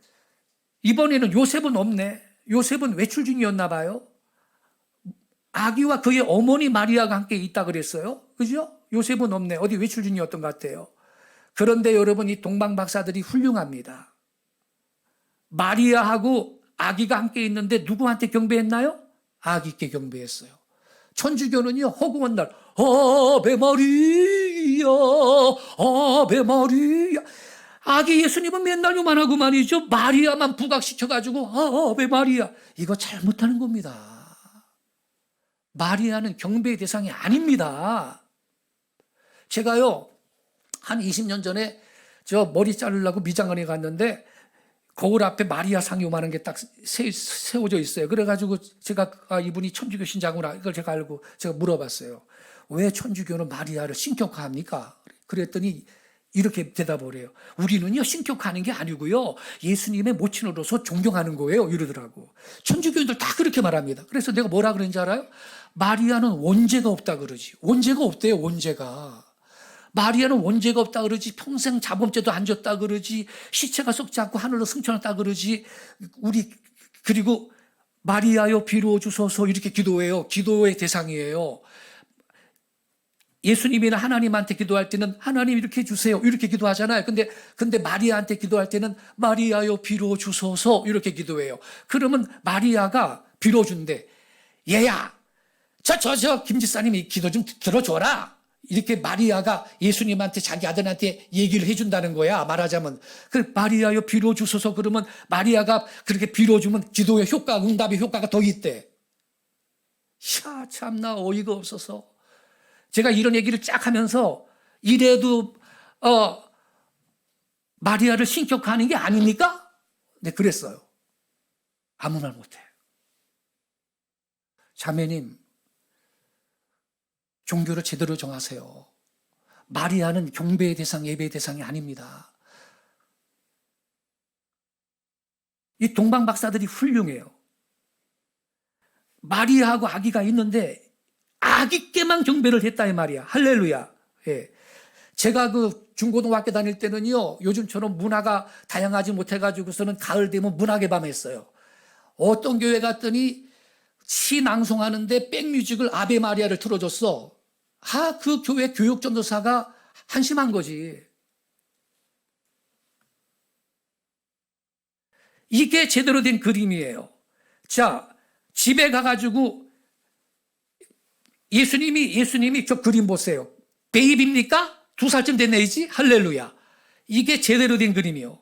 이번에는 요셉은 없네. 요셉은 외출 중이었나 봐요. 아기와 그의 어머니 마리아가 함께 있다 그랬어요. 그죠? 요셉은 없네. 어디 외출 중이었던 것 같아요. 그런데 여러분 이 동방 박사들이 훌륭합니다. 마리아하고 아기가 함께 있는데 누구한테 경배했나요? 아기께 경배했어요. 천주교는요 허구한 날 아베 마리아 아베 마리아 아기 예수님은 맨날 요만하고 말이죠. 마리아만 부각시켜가지고 아베 마리아 이거 잘못하는 겁니다. 마리아는 경배의 대상이 아닙니다. 제가요 한 20년 전에 저 머리 자르려고 미장원에 갔는데 거울 앞에 마리아 상이 요만한 게 딱 세워져 있어요. 그래가지고 제가 이분이 천주교 신자구나 이걸 제가 알고 제가 물어봤어요. 왜 천주교는 마리아를 신격화합니까? 그랬더니 이렇게 대답을 해요. 우리는요 신격화하는 게 아니고요 예수님의 모친으로서 존경하는 거예요 이러더라고. 천주교인들 다 그렇게 말합니다. 그래서 내가 뭐라 그런지 알아요? 마리아는 원죄가 없다 그러지. 원죄가 없대요. 원죄가. 마리아는 원죄가 없다 그러지. 평생 자범죄도 안 졌다 그러지. 시체가 썩지 않고 하늘로 승천했다 그러지. 그리고 마리아여 비로 주소서 이렇게 기도해요. 기도의 대상이에요. 예수님이나 하나님한테 기도할 때는 하나님 이렇게 해주세요 이렇게 기도하잖아요. 근데 마리아한테 기도할 때는 마리아여 비로 주소서 이렇게 기도해요. 그러면 마리아가 빌어준대. 얘야, 저 김지사님이 기도 좀 들어줘라. 이렇게 마리아가 예수님한테 자기 아들한테 얘기를 해준다는 거야. 말하자면 그 마리아여 빌어주소서 그러면 마리아가 그렇게 빌어주면 기도의 효과, 응답의 효과가 더 있대. 야, 참나 어이가 없어서 제가 이런 얘기를 쫙 하면서 이래도 마리아를 신격화하는 게 아닙니까? 네, 그랬어요. 아무 말 못해. 자매님, 종교를 제대로 정하세요. 마리아는 경배의 대상, 예배의 대상이 아닙니다. 이 동방 박사들이 훌륭해요. 마리아하고 아기가 있는데 아기께만 경배를 했다 이 말이야. 할렐루야. 예. 제가 그 중고등학교 다닐 때는요, 요즘처럼 문화가 다양하지 못해가지고서는 가을 되면 문학의 밤 했어요. 어떤 교회 갔더니 시 낭송하는데 백뮤직을 아베 마리아를 틀어줬어. 그 교회 교육전도사가 한심한 거지. 이게 제대로 된 그림이에요. 자, 집에 가가지고 예수님이 저 그림 보세요. 베이비입니까? 2살쯤 된 애지? 할렐루야. 이게 제대로 된 그림이요.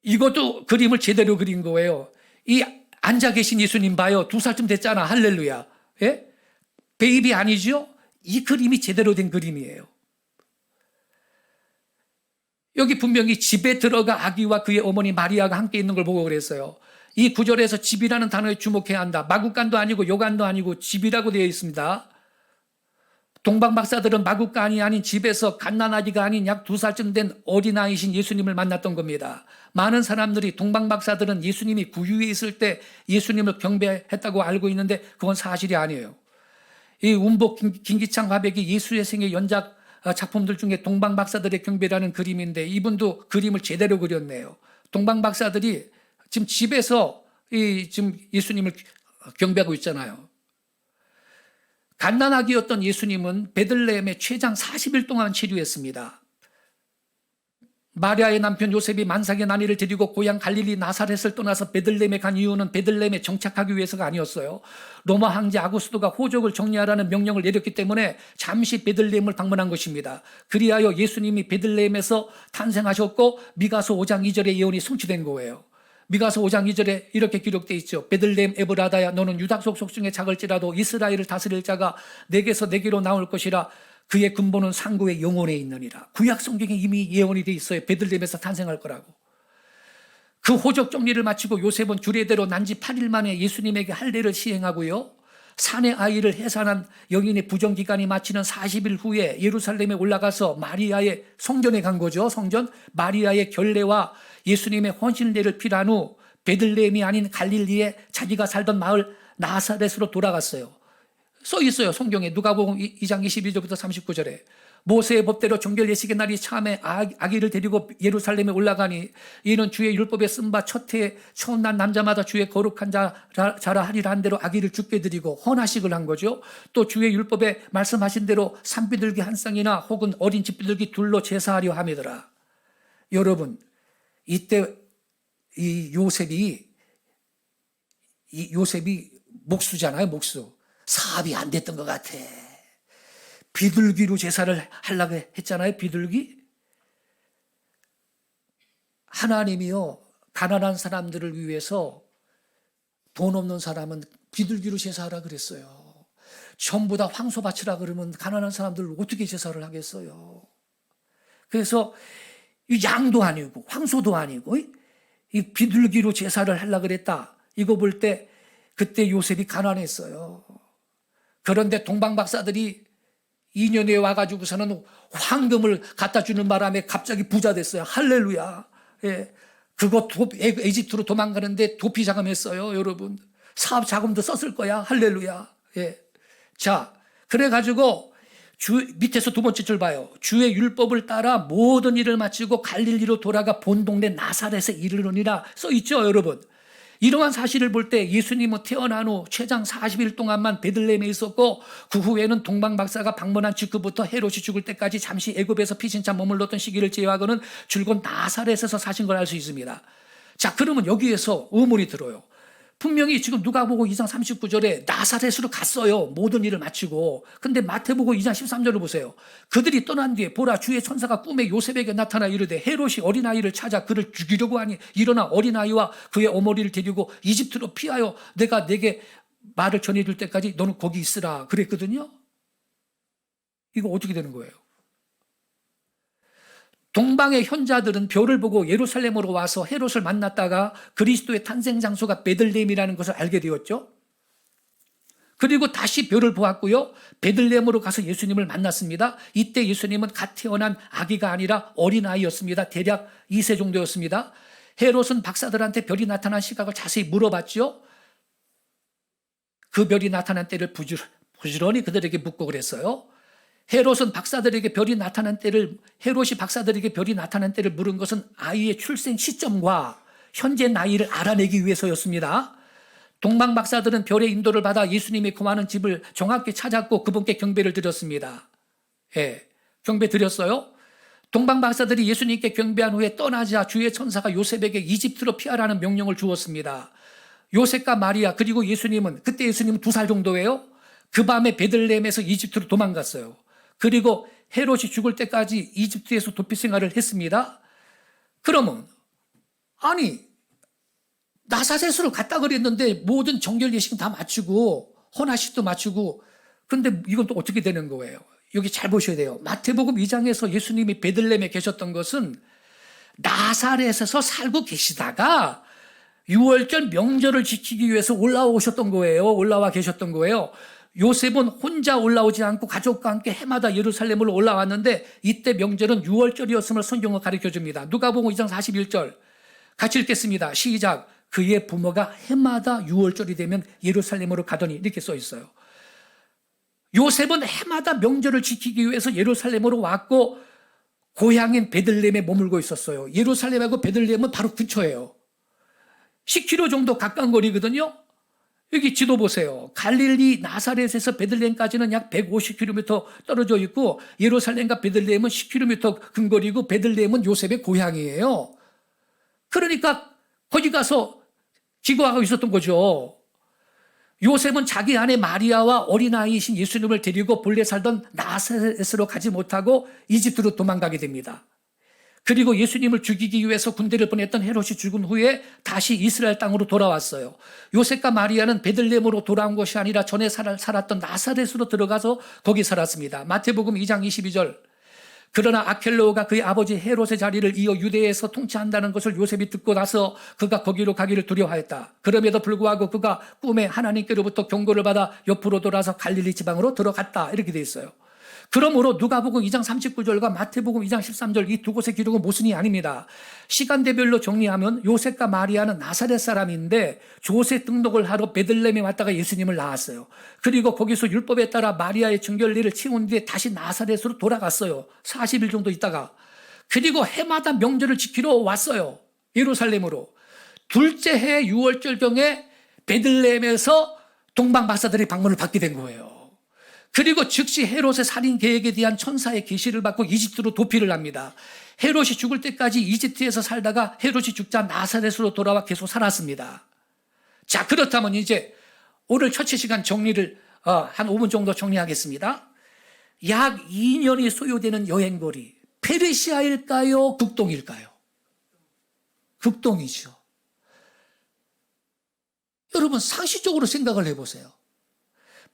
이것도 그림을 제대로 그린 거예요. 이 앉아 계신 예수님 봐요. 2살쯤 됐잖아. 할렐루야. 예? 베이비 아니죠? 이 그림이 제대로 된 그림이에요. 여기 분명히 집에 들어가 아기와 그의 어머니 마리아가 함께 있는 걸 보고 그랬어요. 이 구절에서 집이라는 단어에 주목해야 한다. 마구간도 아니고 요간도 아니고 집이라고 되어 있습니다. 동방 박사들은 마구간이 아닌 집에서 갓난아기가 아닌 약 2살쯤 된 어린아이신 예수님을 만났던 겁니다. 많은 사람들이 동방 박사들은 예수님이 구유에 있을 때 예수님을 경배했다고 알고 있는데 그건 사실이 아니에요. 이 운복 김기창 화백이 예수의 생애 연작 작품들 중에 동방 박사들의 경배라는 그림인데 이분도 그림을 제대로 그렸네요. 동방 박사들이 지금 집에서 지금 예수님을 경배하고 있잖아요. 갓난아기였던 예수님은 베들레헴에 최장 40일 동안 체류했습니다. 마리아의 남편 요셉이 만삭의 난이를 데리고 고향 갈릴리 나사렛을 떠나서 베들레헴에 간 이유는 베들레헴에 정착하기 위해서가 아니었어요. 로마 황제 아구스토가 호적을 정리하라는 명령을 내렸기 때문에 잠시 베들레헴을 방문한 것입니다. 그리하여 예수님이 베들레헴에서 탄생하셨고 미가서 5장 2절의 예언이 성취된 거예요. 미가서 5장 2절에 이렇게 기록되어 있죠. 베들레헴 에브라다야 너는 유다 속속 중에 작을지라도 이스라엘을 다스릴 자가 내게서 내게로 나올 것이라. 그의 근본은 상고의 영혼에 있느니라. 구약 성경에 이미 예언이 되어 있어요. 베들레헴에서 탄생할 거라고. 그 호적 정리를 마치고 요셉은 주례대로 난지 8일 만에 예수님에게 할례를 시행하고요. 사내 아이를 해산한 여인의 부정기간이 마치는 40일 후에 예루살렘에 올라가서 마리아의 성전에 간 거죠. 성전. 마리아의 결례와 예수님의 헌신례를 필요한 후 베들레헴이 아닌 갈릴리에 자기가 살던 마을 나사렛으로 돌아갔어요. 써 있어요. 성경에 누가복음 2장 22절부터 39절에 모세의 법대로 정결 예식의 날이 참에 아기를 데리고 예루살렘에 올라가니 이는 주의 율법에 쓴 바 첫해 처음 난 남자마다 주의 거룩한 자라 하리라 한 대로 아기를 죽게 드리고 헌화식을 한 거죠. 또 주의 율법에 말씀하신 대로 산비둘기 한 쌍이나 혹은 어린 집비둘기 둘로 제사하려 함이더라. 여러분, 이때 이 요셉이 목수잖아요. 목수. 사업이 안 됐던 것 같아. 비둘기로 제사를 하려고 했잖아요. 비둘기. 하나님이요, 가난한 사람들을 위해서 돈 없는 사람은 비둘기로 제사하라 그랬어요. 전부 다 황소 바치라 그러면 가난한 사람들 어떻게 제사를 하겠어요. 그래서 양도 아니고 황소도 아니고 이 비둘기로 제사를 하려고 그랬다. 이거 볼 때 그때 요셉이 가난했어요. 그런데 동방 박사들이 2년 후에 와가지고서는 황금을 갖다 주는 바람에 갑자기 부자 됐어요. 할렐루야. 예. 그거 에집트로 도망가는데 도피 자금했어요. 여러분. 사업 자금도 썼을 거야. 할렐루야. 예. 자, 그래가지고 밑에서 두 번째 줄 봐요. 주의 율법을 따라 모든 일을 마치고 갈릴리로 돌아가 본 동네 나사렛에 이르느니라 써 있죠, 여러분. 이러한 사실을 볼 때 예수님은 태어난 후 최장 40일 동안만 베들레헴에 있었고 그 후에는 동방 박사가 방문한 직후부터 헤롯이 죽을 때까지 잠시 애굽에서 피신차 머물렀던 시기를 제외하고는 줄곧 나사렛에서 사신 걸 알 수 있습니다. 자, 그러면 여기에서 의문이 들어요. 분명히 지금 누가복음 2장 39절에 나사렛으로 갔어요. 모든 일을 마치고. 근데 마태복음 2장 13절을 보세요. 그들이 떠난 뒤에 보라 주의 천사가 꿈에 요셉에게 나타나 이르되 헤롯이 어린아이를 찾아 그를 죽이려고 하니 일어나 어린아이와 그의 어머니를 데리고 이집트로 피하여 내가 내게 말을 전해줄 때까지 너는 거기 있으라 그랬거든요. 이거 어떻게 되는 거예요? 동방의 현자들은 별을 보고 예루살렘으로 와서 헤롯을 만났다가 그리스도의 탄생 장소가 베들레헴이라는 것을 알게 되었죠. 그리고 다시 별을 보았고요. 베들레헴으로 가서 예수님을 만났습니다. 이때 예수님은 갓 태어난 아기가 아니라 어린아이였습니다. 대략 2세 정도였습니다. 헤롯은 박사들한테 별이 나타난 시각을 자세히 물어봤죠. 그 별이 나타난 때를 부지런히 그들에게 묻고 그랬어요. 헤롯이 박사들에게 별이 나타난 때를 물은 것은 아이의 출생 시점과 현재 나이를 알아내기 위해서였습니다. 동방 박사들은 별의 인도를 받아 예수님이 거하는 집을 정확히 찾았고 그분께 경배를 드렸습니다. 경배 드렸어요. 동방 박사들이 예수님께 경배한 후에 떠나자 주의 천사가 요셉에게 이집트로 피하라는 명령을 주었습니다. 요셉과 마리아 그리고 예수님은 그때 예수님은 2살 정도예요. 그 밤에 베들레헴에서 이집트로 도망갔어요. 그리고 헤롯이 죽을 때까지 이집트에서 도피 생활을 했습니다. 그러면 아니 나사렛으로 갔다 그랬는데 모든 정결 예식 다 마치고 헌화식도 마치고 근데 이건 또 어떻게 되는 거예요? 여기 잘 보셔야 돼요. 마태복음 2장에서 예수님이 베들레헴에 계셨던 것은 나사렛에서 살고 계시다가 6월절 명절을 지키기 위해서 올라와 계셨던 거예요. 요셉은 혼자 올라오지 않고 가족과 함께 해마다 예루살렘으로 올라왔는데 이때 명절은 6월절이었음을 성경은 가르쳐줍니다. 누가복음 2장 41절 같이 읽겠습니다. 시작. 그의 부모가 해마다 6월절이 되면 예루살렘으로 가더니 이렇게 써 있어요. 요셉은 해마다 명절을 지키기 위해서 예루살렘으로 왔고 고향인 베들레헴에 머물고 있었어요. 예루살렘하고 베들레헴은 바로 근처예요. 10km 정도 가까운 거리거든요. 여기 지도 보세요. 갈릴리 나사렛에서 베들레헴까지는 약 150km 떨어져 있고 예루살렘과 베들레헴은 10km 근거리고 베들레헴은 요셉의 고향이에요. 그러니까 거기 가서 기거하고 있었던 거죠. 요셉은 자기 아내 마리아와 어린아이이신 예수님을 데리고 본래 살던 나사렛으로 가지 못하고 이집트로 도망가게 됩니다. 그리고 예수님을 죽이기 위해서 군대를 보냈던 헤롯이 죽은 후에 다시 이스라엘 땅으로 돌아왔어요. 요셉과 마리아는 베들레헴으로 돌아온 것이 아니라 전에 살았던 나사렛으로 들어가서 거기 살았습니다. 마태복음 2장 22절. 그러나 아켈로가 그의 아버지 헤롯의 자리를 이어 유대에서 통치한다는 것을 요셉이 듣고 나서 그가 거기로 가기를 두려워하였다. 그럼에도 불구하고 그가 꿈에 하나님께로부터 경고를 받아 옆으로 돌아서 갈릴리 지방으로 들어갔다. 이렇게 돼 있어요. 그러므로 누가복음 2장 39절과 마태복음 2장 13절 이 두 곳의 기록은 모순이 아닙니다. 시간대별로 정리하면 요셉과 마리아는 나사렛 사람인데 조세 등록을 하러 베들레헴에 왔다가 예수님을 낳았어요. 그리고 거기서 율법에 따라 마리아의 증결례를 치운 뒤에 다시 나사렛으로 돌아갔어요. 40일 정도 있다가. 그리고 해마다 명절을 지키러 왔어요. 예루살렘으로. 둘째 해 6월절경에 베들레헴에서 동방 박사들의 방문을 받게 된 거예요. 그리고 즉시 헤롯의 살인 계획에 대한 천사의 계시를 받고 이집트로 도피를 합니다. 헤롯이 죽을 때까지 이집트에서 살다가 헤롯이 죽자 나사렛으로 돌아와 계속 살았습니다. 자, 그렇다면 이제 오늘 첫째 시간 정리를 한 5분 정도 정리하겠습니다. 약 2년이 소요되는 여행거리. 페르시아일까요? 극동일까요? 극동이죠. 여러분 상식적으로 생각을 해보세요.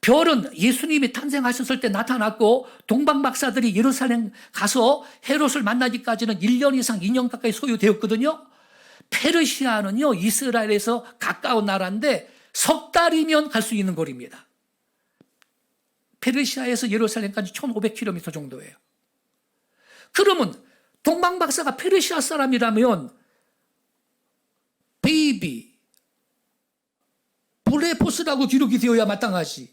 별은 예수님이 탄생하셨을 때 나타났고 동방 박사들이 예루살렘 가서 헤롯을 만나기까지는 1년 이상 2년 가까이 소요되었거든요. 페르시아는요 이스라엘에서 가까운 나라인데 석 달이면 갈 수 있는 거리입니다. 페르시아에서 예루살렘까지 1500km 정도예요. 그러면 동방 박사가 페르시아 사람이라면 베이비 블레포스라고 기록이 되어야 마땅하지.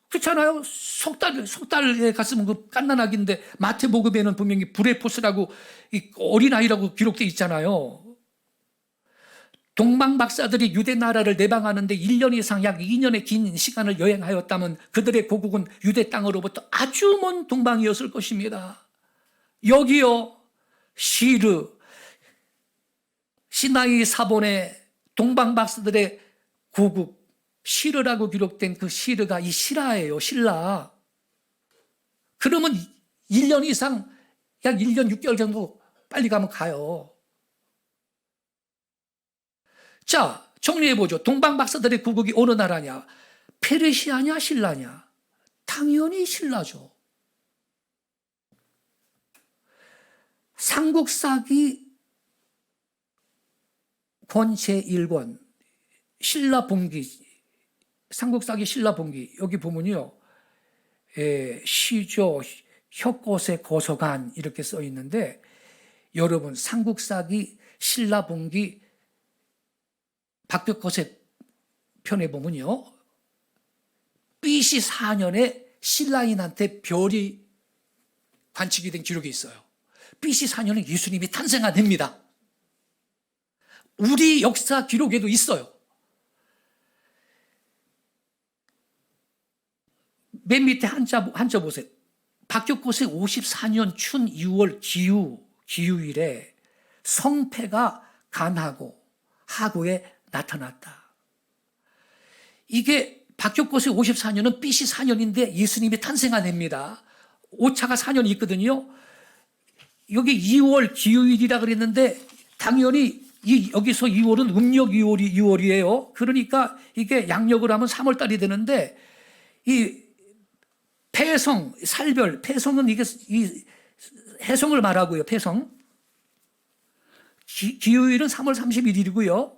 그렇잖아요. 석 달에 갔으면 그 깐난아기인데 마태복음에는 분명히 브레포스라고 어린아이라고 기록되어 있잖아요. 동방 박사들이 유대 나라를 내방하는데 1년 이상 약 2년의 긴 시간을 여행하였다면 그들의 고국은 유대 땅으로부터 아주 먼 동방이었을 것입니다. 여기요 시르 시나이 사본의 동방박사들의 고국 시르라고 기록된 그 시르가 이 실라예요. 실라. 그러면 1년 이상, 약 1년 6개월 정도 빨리 가면 가요. 자, 정리해보죠. 동방박사들의 고국이 어느 나라냐? 페르시아냐, 신라냐? 당연히 신라죠. 삼국사기 권 제1권 신라본기, 삼국사기 신라본기 여기 보면요, 시조 혁고세 고서간 이렇게 써 있는데, 여러분 삼국사기 신라본기 박격고세 편에 보면요, BC 4년에 신라인한테 별이 관측이 된 기록이 있어요. BC 4년에 예수님이 탄생한 해입니다. 우리 역사 기록에도 있어요. 맨 밑에 한자 보세요. 박격고세 54년 춘 2월 기후일에 성패가 간하고 하고에 나타났다. 이게 박격고세 54년은 BC 4년인데 예수님이 탄생한 해입니다. 오차가 4년이 있거든요. 여기 2월 기후일이라 그랬는데 당연히 여기서 2월은 음력 2월이에요. 그러니까 이게 양력을 하면 3월 달이 되는데, 이 폐성, 살별, 폐성은 이게 이 해성을 말하고요. 폐성. 기후일은 3월 31일이고요.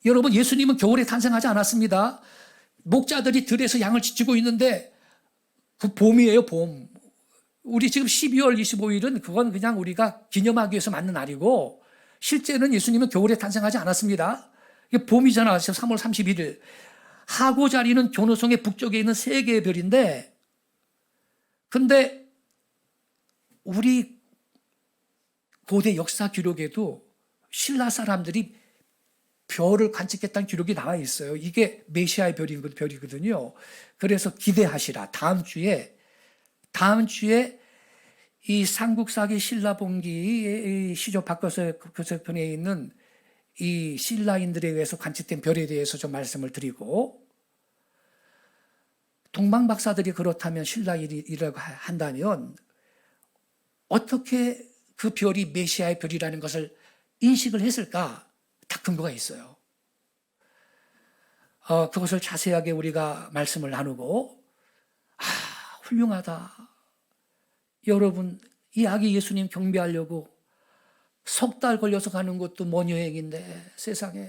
여러분, 예수님은 겨울에 탄생하지 않았습니다. 목자들이 들에서 양을 지키고 있는데 그 봄이에요, 봄. 우리 지금 12월 25일은 그건 그냥 우리가 기념하기 위해서 맞는 날이고, 실제는 예수님은 겨울에 탄생하지 않았습니다. 이게 봄이잖아. 3월 31일. 하고 자리는 교노성의 북쪽에 있는 세 개의 별인데, 근데 우리 고대 역사 기록에도 신라 사람들이 별을 관측했다는 기록이 나와 있어요. 이게 메시아의 별이거든요. 그래서 기대하시라. 다음 주에 이 삼국사기 신라본기 시조 박격고세편에 있는 이 신라인들에 의해서 관측된 별에 대해서 좀 말씀을 드리고, 동방박사들이 그렇다면 신라이라고 한다면 어떻게 그 별이 메시아의 별이라는 것을 인식을 했을까? 다 근거가 있어요. 그것을 자세하게 우리가 말씀을 나누고, 훌륭하다. 여러분, 이 아기 예수님 경배하려고 석 달 걸려서 가는 것도 먼 여행인데, 세상에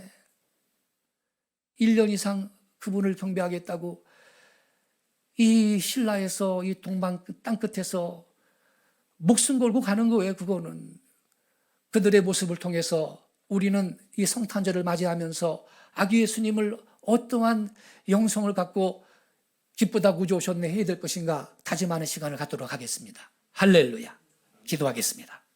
1년 이상 그분을 경배하겠다고 이 신라에서 이 동방 땅끝에서 목숨 걸고 가는 거예요. 그거는 그들의 모습을 통해서 우리는 이 성탄절을 맞이하면서 아기 예수님을 어떠한 영성을 갖고 기쁘다 구주 오셨네 해야 될 것인가 다짐하는 시간을 갖도록 하겠습니다. 할렐루야. 기도하겠습니다.